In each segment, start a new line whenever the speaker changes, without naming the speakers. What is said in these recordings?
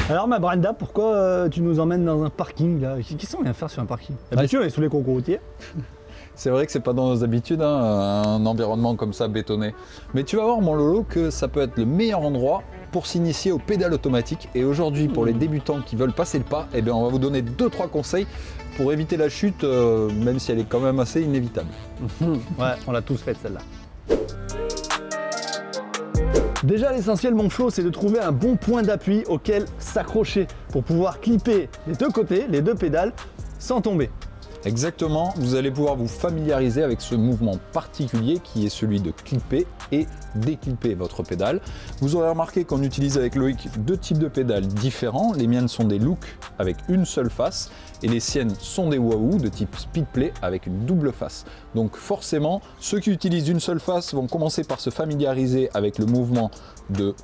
Alors ma Brenda, pourquoi tu nous emmènes dans un parking là? Qu'est-ce qu'on vient faire sur un parking? D'habitude on est sous les concours routiers.
C'est vrai que c'est pas dans nos habitudes, hein, un environnement comme ça bétonné. Mais tu vas voir mon Lolo que ça peut être le meilleur endroit pour s'initier aux pédales automatiques. Et aujourd'hui, pour les débutants qui veulent passer le pas, eh bien, on va vous donner 2-3 conseils pour éviter la chute, même si elle est quand même assez inévitable.
Ouais, on l'a tous fait celle-là. Déjà l'essentiel mon Flo, c'est de trouver un bon point d'appui auquel s'accrocher pour pouvoir clipper les deux côtés, les deux pédales, sans tomber.
Exactement, vous allez pouvoir vous familiariser avec ce mouvement particulier qui est celui de clipper et déclipper votre pédale. Vous aurez remarqué qu'on utilise avec Loïc deux types de pédales différents. Les miennes sont des Look avec une seule face et les siennes sont des Wahoo de type Speedplay avec une double face. Donc forcément, ceux qui utilisent une seule face vont commencer par se familiariser avec le mouvement de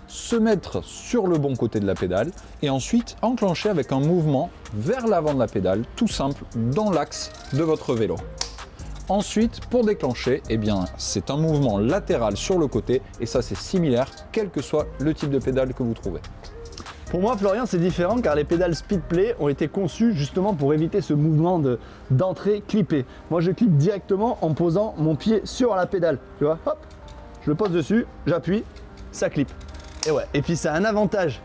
se mettre sur le bon côté de la pédale et ensuite enclencher avec un mouvement vers l'avant de la pédale, tout simple, dans l'axe de votre vélo. Ensuite, pour déclencher, eh bien, c'est un mouvement latéral sur le côté et ça c'est similaire, quel que soit le type de pédale que vous trouvez.
Pour moi, Florian, c'est différent car les pédales Speedplay ont été conçues justement pour éviter ce mouvement d'entrée clippée. Moi, je clippe directement en posant mon pied sur la pédale. Tu vois, hop, je le pose dessus, j'appuie, ça clippe. Et ouais, et puis ça a un avantage,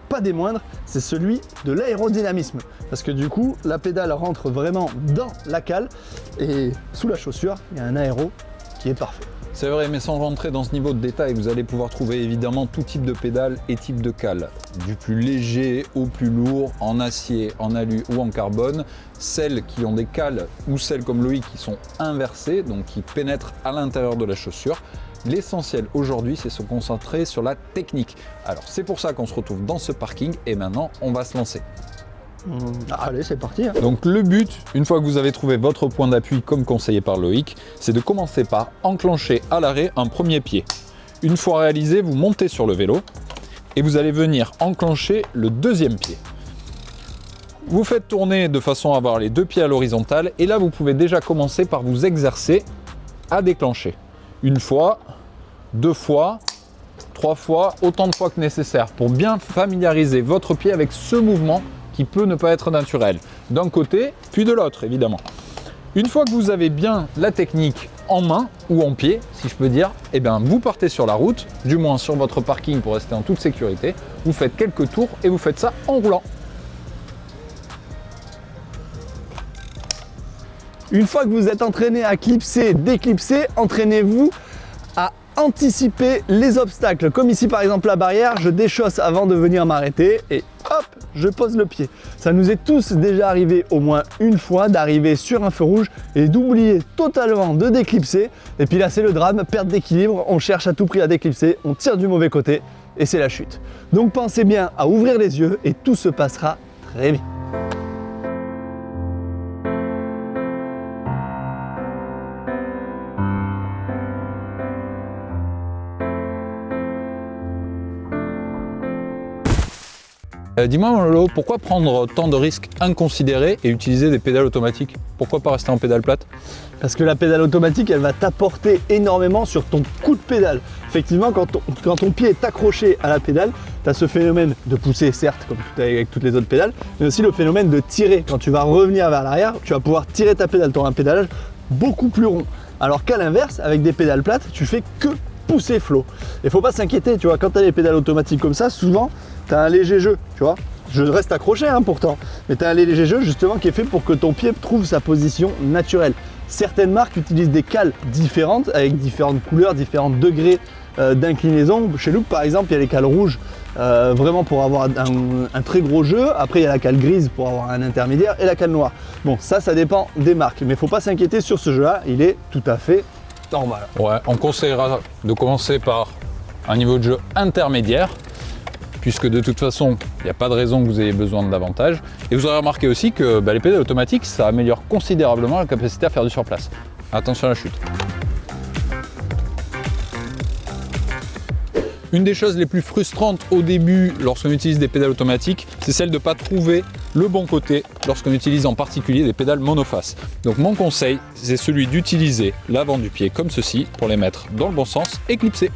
pas des moindres, c'est celui de l'aérodynamisme. Parce que du coup, la pédale rentre vraiment dans la cale et sous la chaussure, il y a un aéro qui est parfait.
C'est vrai, mais sans rentrer dans ce niveau de détail, vous allez pouvoir trouver évidemment tout type de pédale et type de cale. Du plus léger au plus lourd, en acier, en alu ou en carbone. Celles qui ont des cales ou celles comme Loïc qui sont inversées, donc qui pénètrent à l'intérieur de la chaussure. L'essentiel aujourd'hui, c'est se concentrer sur la technique. Alors c'est pour ça qu'on se retrouve dans ce parking et maintenant on va se lancer.
Allez, c'est parti. Hein.
Donc le but, une fois que vous avez trouvé votre point d'appui comme conseillé par Loïc, c'est de commencer par enclencher à l'arrêt un premier pied. Une fois réalisé, vous montez sur le vélo et vous allez venir enclencher le deuxième pied. Vous faites tourner de façon à avoir les deux pieds à l'horizontale et là vous pouvez déjà commencer par vous exercer à déclencher. Une fois, deux fois, trois fois, autant de fois que nécessaire pour bien familiariser votre pied avec ce mouvement qui peut ne pas être naturel. D'un côté, puis de l'autre, évidemment. Une fois que vous avez bien la technique en main ou en pied, si je peux dire, eh bien, vous partez sur la route, du moins sur votre parking pour rester en toute sécurité. Vous faites quelques tours et vous faites ça en roulant.
Une fois que vous êtes entraîné à clipser, déclipser, entraînez-vous à anticiper les obstacles. Comme ici par exemple la barrière, je déchausse avant de venir m'arrêter et hop, je pose le pied. Ça nous est tous déjà arrivé au moins une fois d'arriver sur un feu rouge et d'oublier totalement de déclipser. Et puis là c'est le drame, perte d'équilibre, on cherche à tout prix à déclipser, on tire du mauvais côté et c'est la chute. Donc pensez bien à ouvrir les yeux et tout se passera très bien.
Dis-moi mon Lolo, pourquoi prendre tant de risques inconsidérés et utiliser des pédales automatiques? Pourquoi pas rester en pédale plate?
Parce que la pédale automatique, elle va t'apporter énormément sur ton coup de pédale. Effectivement, quand ton pied est accroché à la pédale, tu as ce phénomène de pousser, certes, comme avec toutes les autres pédales, mais aussi le phénomène de tirer. Quand tu vas revenir vers l'arrière, tu vas pouvoir tirer ta pédale. Tu auras un pédalage beaucoup plus rond. Alors qu'à l'inverse, avec des pédales plates, tu fais que pousser Flo. Et faut pas s'inquiéter, tu vois, quand tu as les pédales automatiques comme ça, souvent, tu as un léger jeu, tu vois. Je reste accroché hein, pourtant, mais tu as un léger jeu justement qui est fait pour que ton pied trouve sa position naturelle. Certaines marques utilisent des cales différentes, avec différentes couleurs, différents degrés d'inclinaison. Chez Look par exemple, il y a les cales rouges, vraiment pour avoir un très gros jeu. Après il y a la cale grise pour avoir un intermédiaire et la cale noire. Bon, ça dépend des marques, mais il ne faut pas s'inquiéter sur ce jeu-là, il est tout à fait normal.
Ouais, on conseillera de commencer par un niveau de jeu intermédiaire, puisque de toute façon, il n'y a pas de raison que vous ayez besoin de davantage. Et vous aurez remarqué aussi que les pédales automatiques, ça améliore considérablement la capacité à faire du surplace. Attention à la chute. Une des choses les plus frustrantes au début lorsqu'on utilise des pédales automatiques, c'est celle de ne pas trouver le bon côté lorsqu'on utilise en particulier des pédales monofaces. Donc mon conseil, c'est celui d'utiliser l'avant du pied comme ceci pour les mettre dans le bon sens et clipser.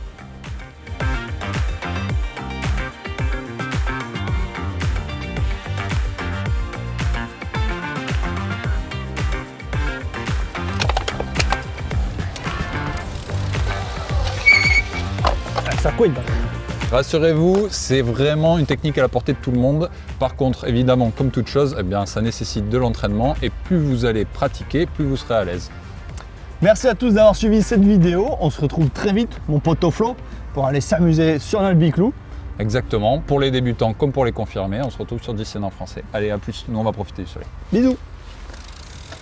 Ça couine.
Rassurez-vous, c'est vraiment une technique à la portée de tout le monde. Par contre, évidemment, comme toute chose, eh bien, ça nécessite de l'entraînement et plus vous allez pratiquer, plus vous serez à l'aise.
Merci à tous d'avoir suivi cette vidéo. On se retrouve très vite, mon pote Flo, pour aller s'amuser sur notre biclou.
Exactement, pour les débutants comme pour les confirmés, on se retrouve sur Disney en français. Allez, à plus, nous on va profiter du soleil.
Bisous.